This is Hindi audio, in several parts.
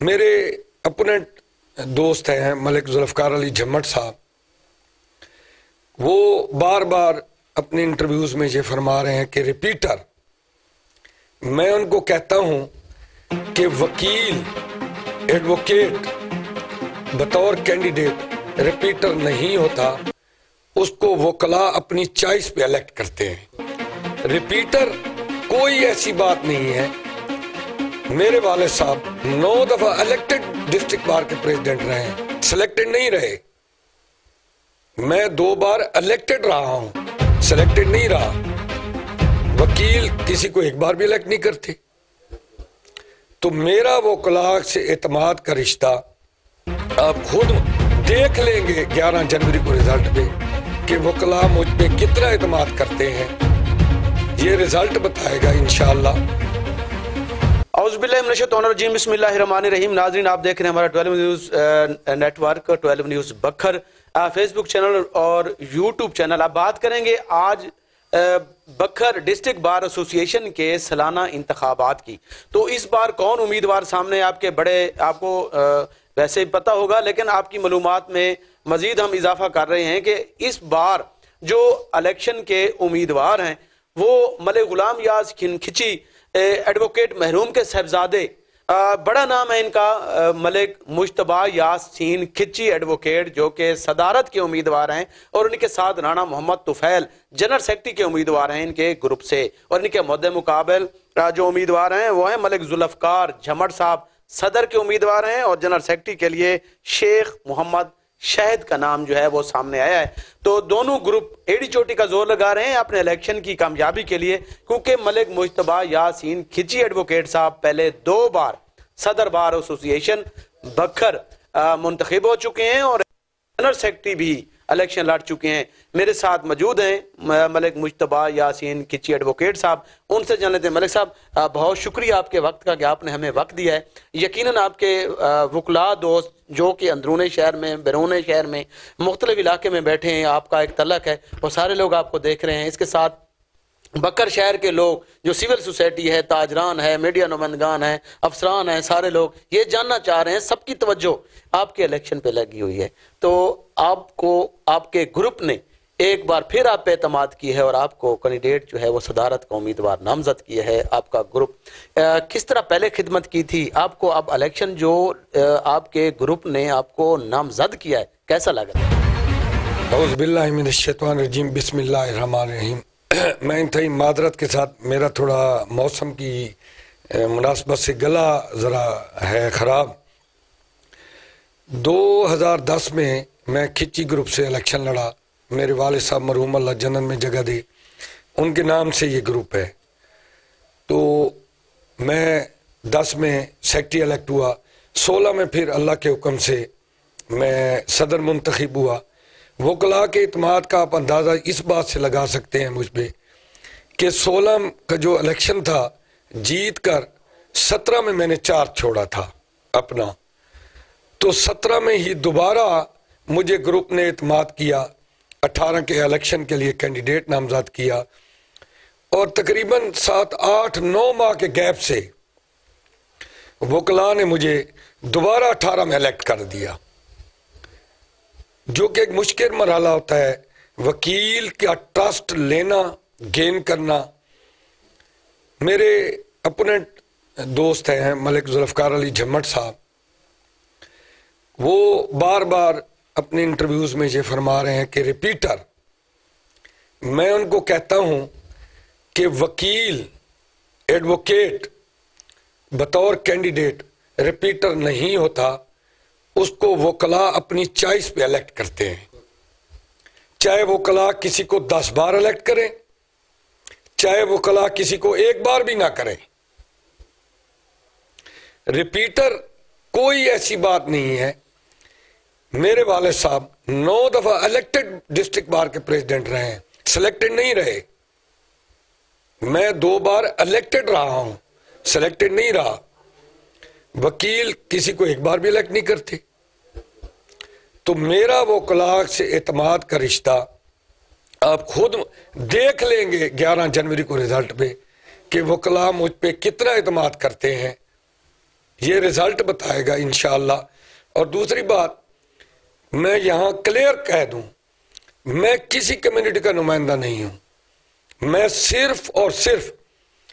मेरे अपोनेंट दोस्त हैं मलिक जुल्फकार अली झम्मट साहब, वो बार बार अपने इंटरव्यूज में ये फरमा रहे हैं कि रिपीटर। मैं उनको कहता हूं कि वकील, एडवोकेट बतौर कैंडिडेट रिपीटर नहीं होता, उसको वकला अपनी चॉइस पे इलेक्ट करते हैं। रिपीटर कोई ऐसी बात नहीं है। मेरे वाले साहब 9 दफा इलेक्टेड डिस्ट्रिक्ट बार के प्रेसिडेंट रहे हैं, सिलेक्टेड नहीं रहे। मैं 2 बार इलेक्टेड रहा हूं, सिलेक्टेड नहीं रहा। वकील किसी को 1 बार भी इलेक्ट नहीं करते। तो मेरा वकला से एतमाद का रिश्ता आप खुद देख लेंगे 11 जनवरी को रिजल्ट पे कि वकला मुझ पे कितना एतमाद करते हैं। ये रिजल्ट बताएगा इंशाअल्लाह। औज़ुबिल्लाहिमिनश्शैतानिर्रजीम, बिस्मिल्लाहिर्रहमानिर्रहीम। नाज़रीन, आप देख रहे हैं हमारा 12 न्यूज़ नेटवर्क, 12 न्यूज़ बखर फेसबुक चैनल और यूट्यूब चैनल। आप बात करेंगे आज बखर डिस्ट्रिक्ट बार एसोसिएशन के सालाना इंतखाबात की। तो इस बार कौन उम्मीदवार सामने आपके बड़े, आपको वैसे पता होगा, लेकिन आपकी मालूमात में मजीद हम इजाफा कर रहे हैं कि इस बार जो इलेक्शन के उम्मीदवार हैं वो मलिक गुलाम यास खिची, एडवोकेट महरूम के साहबजादे, बड़ा नाम है इनका मलिक मुश्तबा यासीन खिची एडवोकेट, जो कि सदारत के उम्मीदवार हैं, और इनके साथ राणा मोहम्मद तुफैल जनरल सेक्रेटरी के उम्मीदवार हैं इनके ग्रुप से। और इनके मुद्दे मुकाबल जो उम्मीदवार हैं वो हैं मलिक जुल्फकार झम्मट साहब, सदर के उम्मीदवार हैं, और जनरल सेक्रेटरी के लिए शेख मोहम्मद शहद का नाम जो है वो सामने आया है। तो दोनों ग्रुप एड़ी चोटी का जोर लगा रहे हैं अपने इलेक्शन की कामयाबी के लिए, क्योंकि मलिक मुश्तबा यासीन खिची एडवोकेट साहब पहले 2 बार सदर बार एसोसिएशन बखर मुंतखब हो चुके हैं और जनरल सेक्रेटरी भी इलेक्शन लड़ चुके हैं। मेरे साथ मौजूद हैं मलिक मुश्तबा यासीन खिची एडवोकेट साहब। उनसे जान लेते हैं। मलिक साहब, बहुत शुक्रिया आपके वक्त का कि आपने हमें वक्त दिया है। यकीनन आपके वकला दोस्त जो कि अंदरूनी शहर में, बैरून शहर में, मुख्तलिफ इलाके में बैठे हैं, आपका एक तलक है, वो सारे लोग आपको देख रहे हैं। इसके साथ बकर शहर के लोग जो सिविल सोसाइटी है, ताजरान है, मीडिया नुमाइंदगान है, अफसरान है, सारे लोग ये जानना चाह रहे हैं, सबकी तवज्जो आपके इलेक्शन पे लगी हुई है। तो आपको आपके ग्रुप ने एक बार फिर आप पे एतमाद की है और आपको कैंडिडेट जो है वो सदारत का उम्मीदवार नामजद किया है। आपका ग्रुप किस तरह पहले खिदमत की थी, आपको अब इलेक्शन जो आपके ग्रुप ने आपको नामजद किया है कैसा लगा? औज़ुबिल्लाहि मिनश्शैतानिर्रजीम, बिस्मिल्लाहिर्रहमानिर्रहीम। मैं इंतहाई मादरत के साथ, मेरा थोड़ा मौसम की मुनासबत से गला ज़रा है ख़राब। 2010 में मैं खिची ग्रुप से इलेक्शन लड़ा। मेरे वाले साहब मरहूम अल्लाह जन्नत में जगह दे, उनके नाम से ये ग्रुप है। तो मैं 10 में सेक्रेटरी इलेक्ट हुआ, 16 में फिर अल्लाह के हुक्म से मैं सदर मुंतखब हुआ। वकला के इत्माद का आप अंदाज़ा इस बात से लगा सकते हैं मुझ पर कि 16 का जो इलेक्शन था जीत कर 17 में मैंने चार्ज छोड़ा था अपना। तो 17 में ही दोबारा मुझे ग्रुप ने इत्माद किया, 18 के इलेक्शन के लिए कैंडिडेट नामजद किया, और तकरीबन 7-8-9 माह के गैप से वकला ने मुझे दोबारा 18 में इलेक्ट कर दिया, जो कि एक मुश्किल मरहला होता है। वकील का ट्रस्ट लेना, गेन करना। मेरे अपोनेंट दोस्त हैं मलिक जुल्फकार अली झम्मट साहब, वो बार बार अपने इंटरव्यूज में ये फरमा रहे हैं कि रिपीटर। मैं उनको कहता हूं कि वकील, एडवोकेट बतौर कैंडिडेट रिपीटर नहीं होता, उसको वकला अपनी चॉइस पे इलेक्ट करते हैं। चाहे वकला किसी को 10 बार इलेक्ट करें, चाहे वकला किसी को 1 बार भी ना करें। रिपीटर कोई ऐसी बात नहीं है। मेरे वाले साहब 9 दफा इलेक्टेड डिस्ट्रिक्ट बार के प्रेसिडेंट रहे हैं, सिलेक्टेड नहीं रहे। मैं 2 बार इलेक्टेड रहा हूं, सिलेक्टेड नहीं रहा। वकील किसी को 1 बार भी इलेक्ट नहीं करते। तो मेरा वकला से एतमाद का रिश्ता आप खुद देख लेंगे 11 जनवरी को रिजल्ट पे कि वकला मुझ पे कितना एतमाद करते हैं। ये रिजल्ट बताएगा इंशाअल्लाह। और दूसरी बात, मैं यहाँ क्लियर कह दूं, मैं किसी कम्युनिटी का नुमाइंदा नहीं हूं, मैं सिर्फ और सिर्फ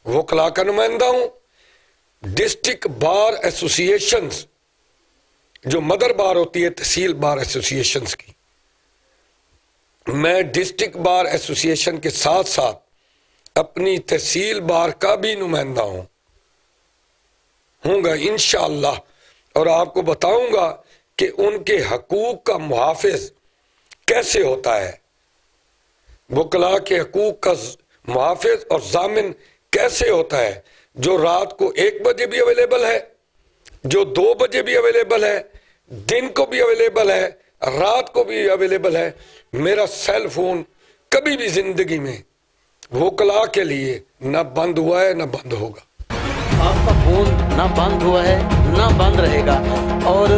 वकला का नुमाइंदा हूं। डिस्ट्रिक्ट बार एसोसिएशंस, जो मदर बार होती है तहसील बार एसोसिएशंस की, मैं डिस्ट्रिक्ट बार एसोसिएशन के साथ साथ अपनी तहसील बार का भी नुमाइंदा हूंगा इंशाअल्लाह। और आपको बताऊंगा कि उनके हकूक का मुहाफिज कैसे होता है, वकला के हकूक का मुहाफिज और जामिन कैसे होता है, जो रात को 1 बजे भी अवेलेबल है, जो 2 बजे भी अवेलेबल है, दिन को भी अवेलेबल है, रात को भी अवेलेबल है। मेरा सेल फोन कभी भी जिंदगी में वकला के लिए ना बंद हुआ है ना बंद होगा। आपका फोन ना बंद हुआ है ना बंद रहेगा। और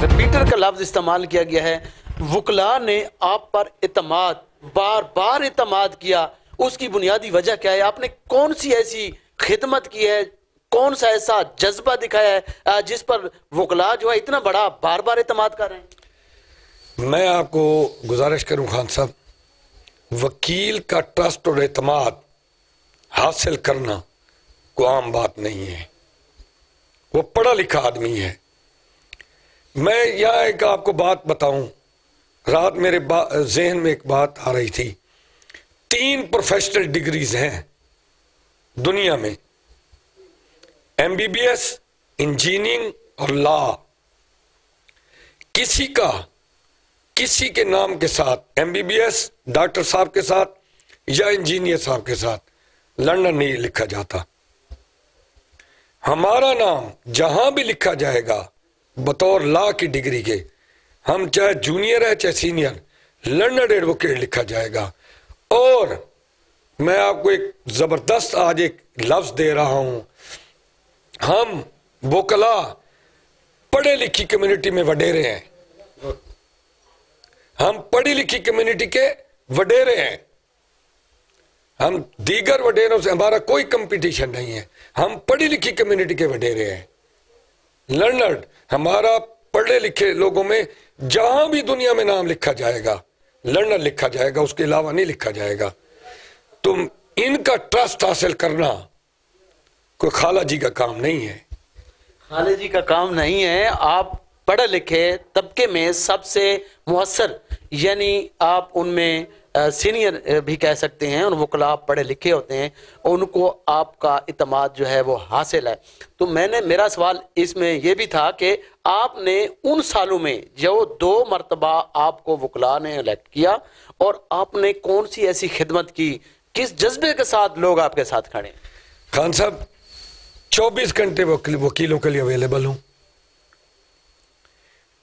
रिपीटर का लफ्ज इस्तेमाल किया गया है। वकला ने आप पर इतमाद, बार बार इतमाद किया, उसकी बुनियादी वजह क्या है? आपने कौन सी ऐसी खिदमत की है, कौन सा ऐसा जज्बा दिखाया है जिस पर वकला जो है इतना बड़ा बार बार इतमाद कर रहे हैं? मैं आपको गुजारिश करूं खान साहब, वकील का ट्रस्ट और एतमाद हासिल करना कोई आम बात नहीं है, वो पढ़ा लिखा आदमी है। मैं यहाँ एक आपको बात बताऊं, रात मेरे जहन में एक बात आ रही थी। 3 प्रोफेशनल डिग्रीज हैं दुनिया में, MBBS, इंजीनियरिंग और लॉ। किसी के नाम के साथ MBBS डॉक्टर साहब के साथ या इंजीनियर साहब के साथ लंदन नहीं लिखा जाता। हमारा नाम जहां भी लिखा जाएगा बतौर लॉ की डिग्री के, हम चाहे जूनियर है चाहे सीनियर, लंदन एडवोकेट लिखा जाएगा। और मैं आपको एक जबरदस्त आज एक लफ्ज दे रहा हूं, हम वकला पढ़े लिखी कम्युनिटी में वडेरे हैं, हम पढ़ी लिखी कम्युनिटी के वडेरे हैं। हम दीगर वडेरों से हमारा कोई कंपटीशन नहीं है, हम पढ़ी लिखी कम्युनिटी के वडेरे हैं। लर्नर्ड हमारा पढ़े लिखे लोगों में जहां भी दुनिया में नाम लिखा जाएगा लर्नर लिखा जाएगा, उसके अलावा नहीं लिखा जाएगा। तुम इनका ट्रस्ट हासिल करना कोई खाला जी का काम नहीं है, खाले जी का काम नहीं है। आप पढ़े लिखे तबके में सबसे मुअस्सर, यानी आप उनमें सीनियर भी कह सकते हैं, और वकला पढ़े लिखे होते हैं, उनको आपका इतमाद जो है वो हासिल है। तो मेरा सवाल इसमें यह भी था कि आपने उन सालों में जो 2 मरतबा आपको वकला ने इलेक्ट किया, और आपने कौन सी ऐसी खिदमत की, किस जज्बे के साथ लोग आपके साथ खड़े? खान साहब 24 घंटे वकीलों के लिए अवेलेबल हूं।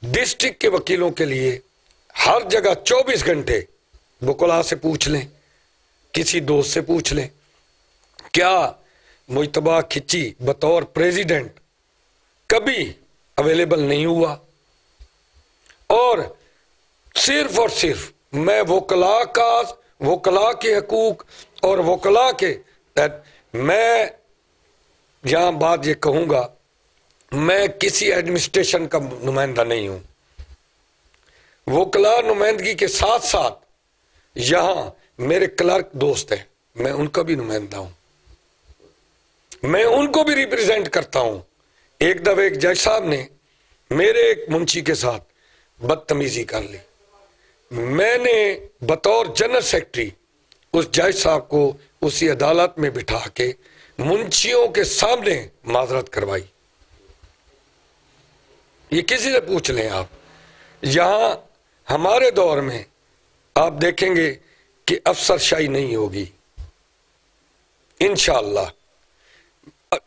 डिस्ट्रिक्ट के वकीलों के लिए हर जगह 24 घंटे, वकला से पूछ लें, किसी दोस्त से पूछ लें, क्या मुजतबा खिची बतौर प्रेसिडेंट कभी अवेलेबल नहीं हुआ। और सिर्फ मैं वकला के हकूक और वकला के, मैं यहां बात ये कहूंगा, मैं किसी एडमिनिस्ट्रेशन का नुमाइंदा नहीं हूं। वकला नुमाइंदगी के साथ साथ यहां मेरे क्लर्क दोस्त हैं, मैं उनका भी नुमाइंदा हूं, मैं उनको भी रिप्रेजेंट करता हूं। एक दफे एक जज साहब ने मेरे एक मुंशी के साथ बदतमीजी कर ली, मैंने बतौर जनरल सेक्रेटरी उस जज साहब को उसी अदालत में बिठा के मुंशियों के सामने माजरत करवाई। ये किसी से पूछ लें आप। यहां हमारे दौर में आप देखेंगे कि अफसरशाही नहीं होगी इंशाअल्लाह।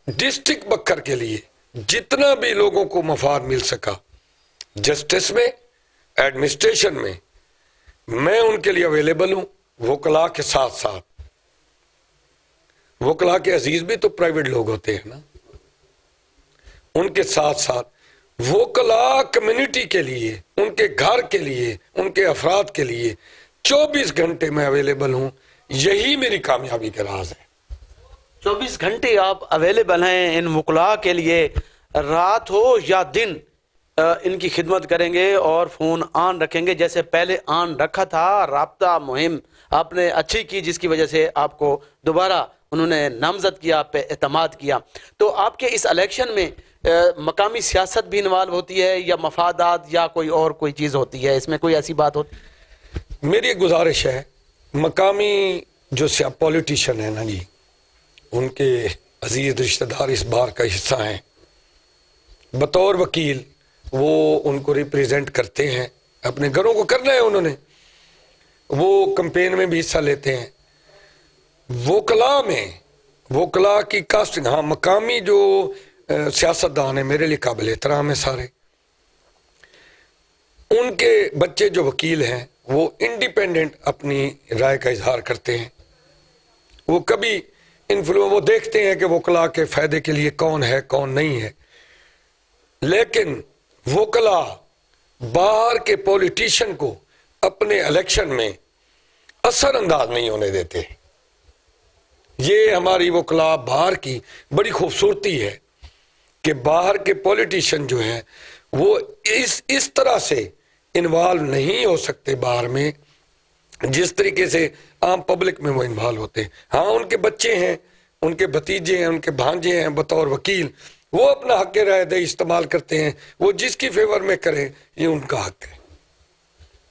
डिस्ट्रिक्ट बक्खर के लिए जितना भी लोगों को मफाद मिल सका जस्टिस में, एडमिनिस्ट्रेशन में, मैं उनके लिए अवेलेबल हूं। वकला के साथ साथ, वकला के अजीज भी तो प्राइवेट लोग होते हैं ना, उनके साथ साथ वकला कम्युनिटी के लिए, उनके घर के लिए, उनके अफराद के लिए 24 घंटे में अवेलेबल हूं। यही मेरी कामयाबी का राज है। 24 घंटे आप अवेलेबल हैं इन वकला के लिए। रात हो या दिन इनकी खिदमत करेंगे और फ़ोन ऑन रखेंगे, जैसे पहले ऑन रखा था। राब्ता मुहिम आपने अच्छी की, जिसकी वजह से आपको दोबारा उन्होंने नामजद किया, आप पे एतमाद किया। तो आपके इस इलेक्शन में मकामी सियासत भी इन्वॉल्व होती है या मफादात या कोई चीज़ होती है, इसमें कोई ऐसी बात होती है? मेरी एक गुजारिश है, मकामी जो पॉलिटिशियन है ना जी, उनके अजीज रिश्तेदार इस बार का हिस्सा हैं। बतौर वकील वो उनको रिप्रेजेंट करते हैं, अपने घरों को करना है उन्होंने, वो कैंपेन में भी हिस्सा लेते हैं। वोकला की कास्टिंग, हाँ, मकामी जो सियासतदान है मेरे लिए काबिल एहतराम है सारे। उनके बच्चे जो वकील हैं वो इंडिपेंडेंट अपनी राय का इजहार करते हैं। वो कभी वो देखते हैं कि वोकला के फायदे के लिए कौन है कौन नहीं है, लेकिन वोकला बाहर के पॉलिटिशियन को अपने इलेक्शन में असरअंदाज नहीं होने देते। ये हमारी वोकला बाहर की बड़ी खूबसूरती है कि बाहर के पॉलिटिशियन जो हैं वो इस तरह से इन्वॉल्व नहीं हो सकते बाहर में जिस तरीके से आम पब्लिक में वो इन्वॉल्व होते हैं। हाँ, उनके बच्चे हैं, उनके भतीजे हैं, उनके भांजे हैं, बतौर वकील वो अपना हक राय दे इस्तेमाल करते हैं, वो जिसकी फेवर में करें, ये उनका हक है।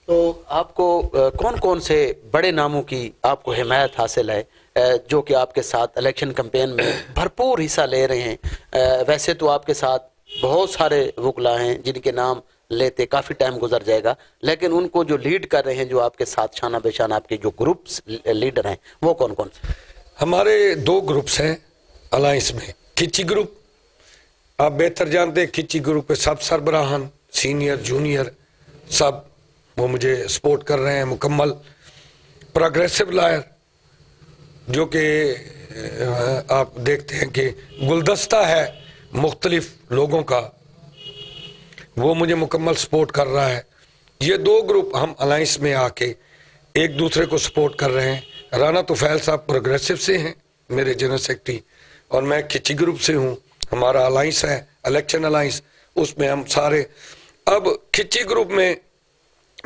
तो आपको कौन कौन से बड़े नामों की आपको हिमायत हासिल है जो कि आपके साथ इलेक्शन कैंपेन में भरपूर हिस्सा ले रहे हैं? वैसे तो आपके साथ बहुत सारे वकला हैं जिनके नाम लेते काफ़ी टाइम गुजर जाएगा, लेकिन उनको जो लीड कर रहे हैं, जो आपके साथ शाना बेशाना आपके जो ग्रुप्स लीडर हैं, वो कौन कौन से? हमारे 2 ग्रुप्स हैं अलायंस में। खिची ग्रुप, आप बेहतर जानते हैं, खिची ग्रुप के सब सरबराहान, सीनियर जूनियर सब वो मुझे सपोर्ट कर रहे हैं मुकम्मल। प्रोग्रेसिव लॉयर जो कि आप देखते हैं कि गुलदस्ता है मुख्तलिफ लोगों का, वो मुझे मुकम्मल सपोर्ट कर रहा है। ये 2 ग्रुप हम अलायंस में आके एक दूसरे को सपोर्ट कर रहे हैं। राना तुफैल साहब प्रोग्रेसिव से हैं, मेरे जनरल सेक्रेटरी, और मैं खिची ग्रुप से हूँ। हमारा अलायंस है इलेक्शन अलायंस, उसमें हम सारे। अब खिची ग्रुप में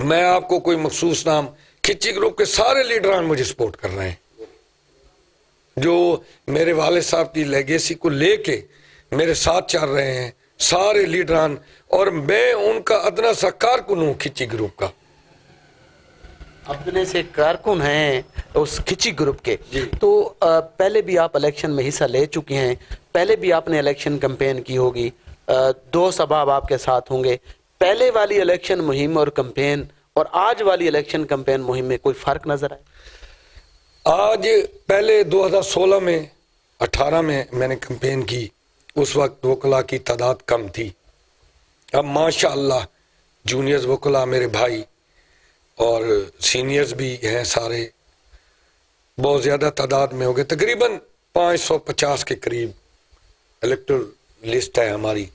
मैं आपको कोई मखसूस नाम, खिची ग्रुप के सारे लीडरान मुझे सपोर्ट कर रहे हैं, जो मेरे वाले साहब की लेगेसी को लेके मेरे साथ चल रहे हैं सारे लीडरान, और मैं उनका अदना सा कारकुन हूँ खिची ग्रुप का। अपने से कारकुन हैं उस खिची ग्रुप के। तो पहले भी आप इलेक्शन में हिस्सा ले चुके हैं, पहले भी आपने इलेक्शन कैंपेन की होगी, 2 सबाब आपके साथ होंगे। पहले वाली इलेक्शन मुहिम और कैंपेन और आज वाली इलेक्शन कैंपेन मुहिम में कोई फर्क नजर आए? आज पहले 2016 में 18 में मैंने कैंपेन की, उस वक्त वकला की तादाद कम थी। अब माशाअल्लाह जूनियर्स वकला मेरे भाई और सीनियर्स भी हैं, सारे बहुत ज़्यादा तादाद में हो गए, तकरीबन 550 के करीब इलेक्टोरल लिस्ट है हमारी।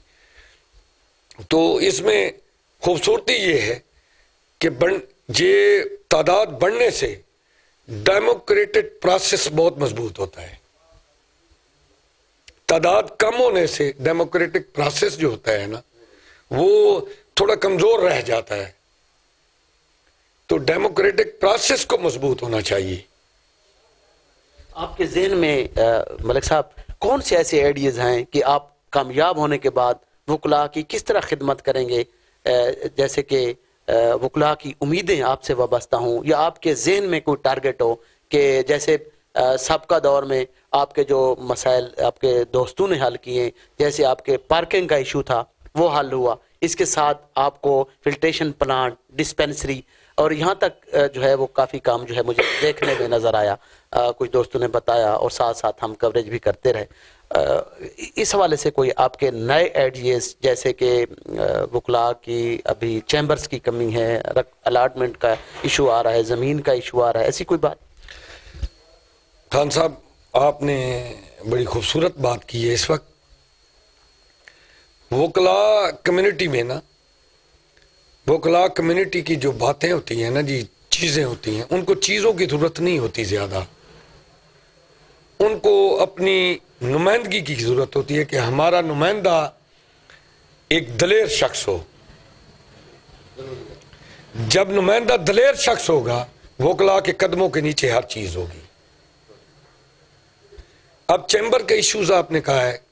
तो इसमें खूबसूरती ये है कि ये तादाद बढ़ने से डेमोक्रेटिक प्रोसेस बहुत मजबूत होता है। तादाद कम होने से डेमोक्रेटिक प्रोसेस जो होता है ना, वो थोड़ा कमजोर रह जाता है। तो डेमोक्रेटिक प्रोसेस को मजबूत होना चाहिए। आपके जहन में मलिक साहब कौन से ऐसे आइडियाज हैं कि आप कामयाब होने के बाद वकला की किस तरह खिदमत करेंगे, जैसे कि वकला की उम्मीदें आपसे वाबस्ता हों, या आपके जहन में कोई टारगेट हो कि जैसे सबका दौर में आपके जो मसाइल आपके दोस्तों ने हल किए, जैसे आपके पार्किंग का इशू था वो हल हुआ, इसके साथ आपको फिल्ट्रेशन प्लांट, डिस्पेंसरी और यहाँ तक जो है वो काफ़ी काम जो है मुझे देखने में नज़र आया, कुछ दोस्तों ने बताया और साथ साथ हम कवरेज भी करते रहे। इस हवाले से कोई आपके नए आइडियाज, जैसे कि वकला की अभी चैम्बर्स की कमी है, अलाटमेंट का इशू आ रहा है, ज़मीन का इशू आ रहा है, ऐसी कोई बात? खान साहब आपने बड़ी खूबसूरत बात की है। इस वक्त वकला कम्युनिटी में ना, वकला कम्युनिटी की जो बातें होती हैं ना जी, चीज़ें होती हैं, उनको चीज़ों की ज़रूरत नहीं होती ज़्यादा, उनको अपनी नुमाइंदगी की ज़रूरत होती है कि हमारा नुमाइंदा एक दलेर शख्स हो। जब नुमाइंदा दलेर शख्स होगा, वकला के कदमों के नीचे हर चीज होगी। अब चैम्बर के इश्यूज आपने कहा है,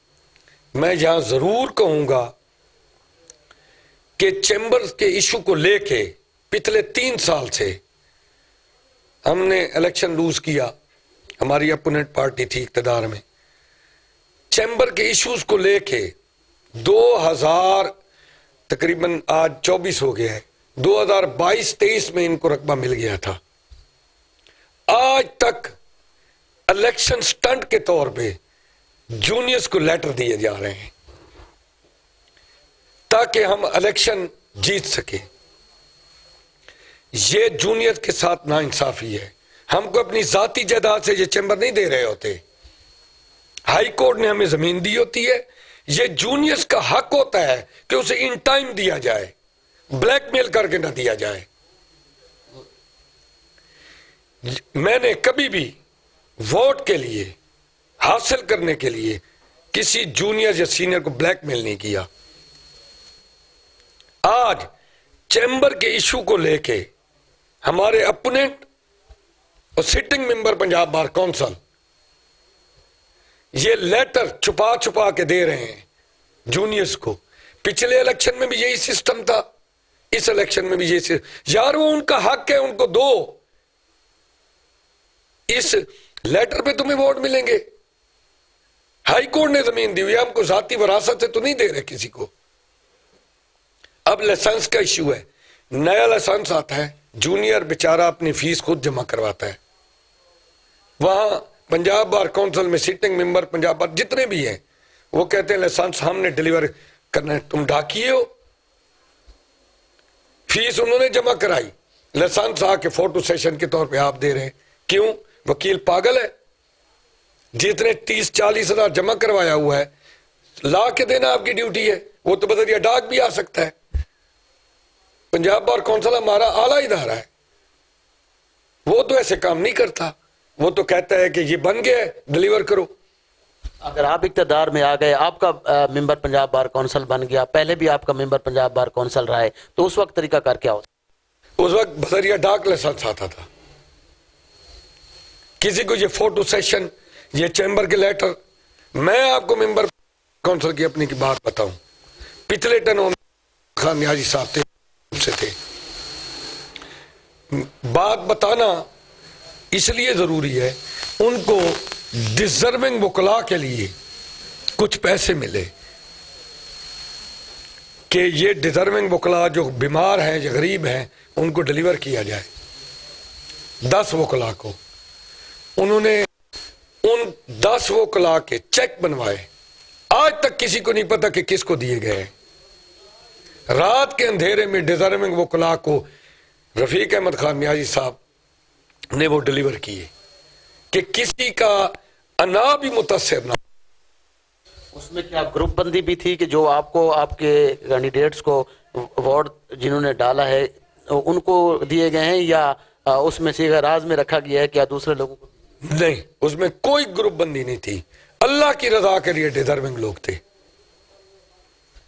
मैं यहां जरूर कहूंगा कि चैम्बर के इशू को लेके पिछले 3 साल से हमने इलेक्शन लूज किया, हमारी अपोनेंट पार्टी थी इख्तिदार में। चैम्बर के इश्यूज को लेके 2000 तकरीबन आज 24 हो गया है, 2022-23 में इनको रकबा मिल गया था। आज तक इलेक्शन स्टंट के तौर पे जूनियर्स को लेटर दिए जा रहे हैं ताकि हम इलेक्शन जीत सके। ये जूनियर के साथ नाइंसाफी है। हमको अपनी जाती जायदाद से ये चैम्बर नहीं दे रहे होते, हाई कोर्ट ने हमें जमीन दी होती है। ये जूनियर्स का हक होता है कि उसे इन टाइम दिया जाए, ब्लैकमेल करके ना दिया जाए। मैंने कभी भी वोट के लिए, हासिल करने के लिए किसी जूनियर या सीनियर को ब्लैकमेल नहीं किया। आज चैम्बर के इशू को लेके हमारे अपोनेंट और sitting member Punjab bar council ये लेटर छुपा छुपा के दे रहे हैं जूनियर्स को। पिछले इलेक्शन में भी यही सिस्टम था, इस इलेक्शन में भी यही सिस्टम। यार वो उनका हक है, उनको दो। इस लेटर पे तुम्हें वोट मिलेंगे। हाई कोर्ट ने जमीन दी हुई है, हमको जाती वरासत से तो नहीं दे रहे किसी को। अब लाइसेंस का इश्यू है, नया लाइसेंस आता है, जूनियर बेचारा अपनी फीस खुद जमा करवाता है। वहां पंजाब बार काउंसिल में सिटिंग मेंबर पंजाब बार जितने भी हैं वो कहते हैं लाइसेंस हमने डिलीवर करना है, तुम डाकिए हो। फीस उन्होंने जमा कराई, लाइसेंस आके फोटो सेशन के तौर पे आप दे रहे हैं। क्यों? वकील पागल है? जितने 30-40 हजार जमा करवाया हुआ है ला के देना आपकी ड्यूटी है। वो तो बदरिया डाक भी आ सकता है। पंजाब बार काउंसिल हमारा आला इदारा है, वो तो ऐसे काम नहीं करता। वो तो कहता है कि ये बन गया है, डिलीवर करो। अगर आप इक़्तिदार में आ गए, आपका मेंबर पंजाब बार काउंसिल बन गया, पहले भी आपका मेंबर पंजाब बार काउंसिल रहा है, तो उस वक्त तरीकाकार क्या होता? उस वक्त बदरिया डाक लाइसेंस आता था। किसी को ये फोटो सेशन, ये चैम्बर के लेटर, मैं आपको मेंबर काउंसिल की अपनी की बात बताऊं, पिछले टर्म खान न्याजी साहब थे, उनसे थे। बात बताना इसलिए जरूरी है, उनको डिजर्विंग वकला के लिए कुछ पैसे मिले कि ये डिजर्विंग वकला जो बीमार हैं या गरीब हैं उनको डिलीवर किया जाए। 10 वकला को उन्होंने उन 10 वकला के चेक बनवाए। आज तक किसी को नहीं पता कि किसको दिए गए। रात के अंधेरे में डिजर्विंग वकला को रफीक अहमद खान न्याजी साहब ने वो डिलीवर किए कि किसी का अना भी मुतासिर ना। उसमें क्या ग्रुप बंदी भी थी कि जो आपको, आपके कैंडिडेट्स को वोट जिन्होंने डाला है उनको दिए गए हैं, या उसमें से राज में रखा गया है क्या दूसरे लोगों को? नहीं, उसमें कोई ग्रुप बंदी नहीं थी। अल्लाह की रजा के लिए डिजर्विंग लोग थे।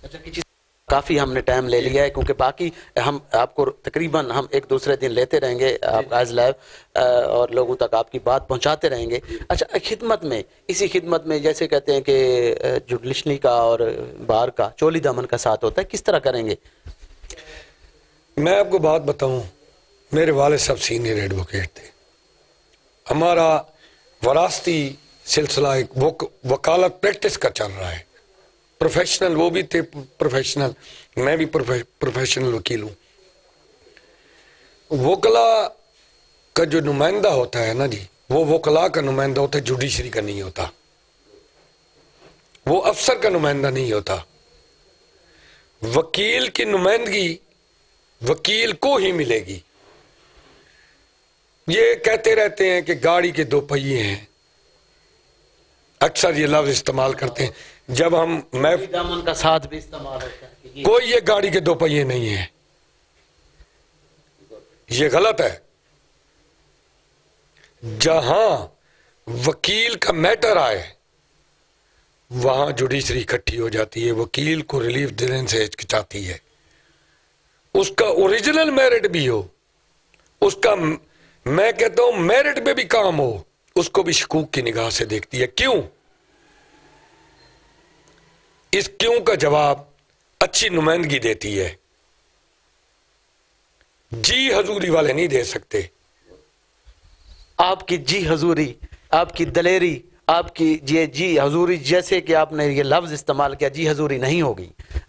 अच्छा, काफ़ी हमने टाइम ले लिया है क्योंकि बाकी हम आपको तकरीबन हम एक दूसरे दिन लेते रहेंगे आपका आज लाइव और लोगों तक आपकी बात पहुंचाते रहेंगे। अच्छा, खिदमत में, इसी खिदमत में जैसे कहते हैं कि जुडिशरी का और बार का चोली दामन का साथ होता है, किस तरह करेंगे? मैं आपको बात बताऊं, मेरे वाले सब सीनियर एडवोकेट थे। हमारा वरासती सिलसिला एक वकालत प्रैक्टिस का चल रहा है। प्रोफेशनल वो भी थे प्रोफेशनल, मैं भी प्रोफेशनल वकील हूं। वकला का जो नुमाइंदा होता है ना जी, वो वकला का नुमाइंदा होता है, जुडिशरी का नहीं होता। वो अफसर का नुमाइंदा नहीं होता। वकील की नुमाइंदगी वकील को ही मिलेगी। ये कहते रहते हैं कि गाड़ी के 2 पहिए हैं, अक्सर ये लफ्ज इस्तेमाल करते हैं। जब मैं दामन का साथ भी इस्तेमाल होता है, कोई ये गाड़ी के 2 पहिए नहीं है, ये गलत है। जहां वकील का मैटर आए वहां जुडिशरी इकट्ठी हो जाती है, वकील को रिलीफ देने से हिचकिचाती है, उसका ओरिजिनल मेरिट भी हो, उसका मैं कहता हूं मेरिट में भी काम हो, उसको भी शकूक की निगाह से देखती है। क्यों? इस क्यों का जवाब अच्छी नुमाइंदगी देती है, जी हजूरी वाले नहीं दे सकते। आपकी जी हजूरी, आपकी दलेरी, आपकी ये जी हजूरी, जैसे कि आपने ये लफ्ज इस्तेमाल किया, जी हजूरी नहीं होगी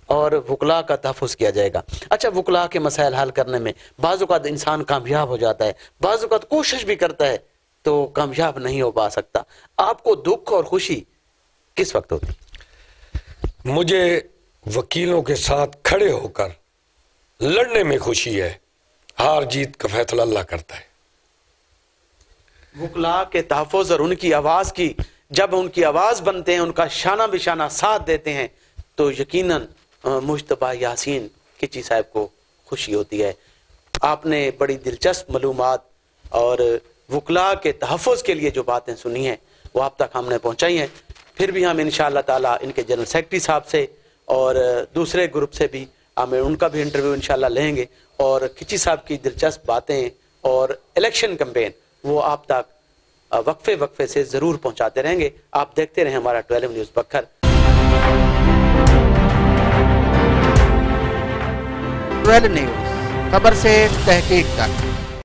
और वकला का तहफ़्फ़ुज़ किया जाएगा। अच्छा, वकला के मसाइल हल करने में बाज़ औक़ात इंसान कामयाब हो जाता है, बाज़ औक़ात कोशिश भी करता है तो कामयाब नहीं हो पा सकता। आपको दुख और खुशी किस वक्त होती? मुझे वकीलों के साथ खड़े होकर लड़ने में खुशी है, हार जीत का फैसला अल्लाह करता है। वकला के तहफ़्फ़ुज़ और उनकी आवाज़ की, जब उनकी आवाज़ बनते हैं, उनका शाना बिशाना साथ देते हैं, तो यकीनन मुश्तबा यासीन किची साहब को खुशी होती है। आपने बड़ी दिलचस्प मालूमात और वकला के तहफ़्फ़ुज़ के लिए जो बातें सुनी हैं वो आप तक हमने पहुँचाई हैं। फिर भी हम इंशाअल्लाह ताला इनके जनरल सेक्रेटरी साहब से और दूसरे ग्रुप से भी हमें उनका भी इंटरव्यू इंशाअल्लाह लेंगे और किची साहब की दिलचस्प बातें और इलेक्शन कैंपेन वो आप तक वक्फे वक्फे से ज़रूर पहुँचाते रहेंगे। आप देखते रहें हमारा 12 न्यूज़ बखर। 12 न्यूज़, खबर से तहकीक तक।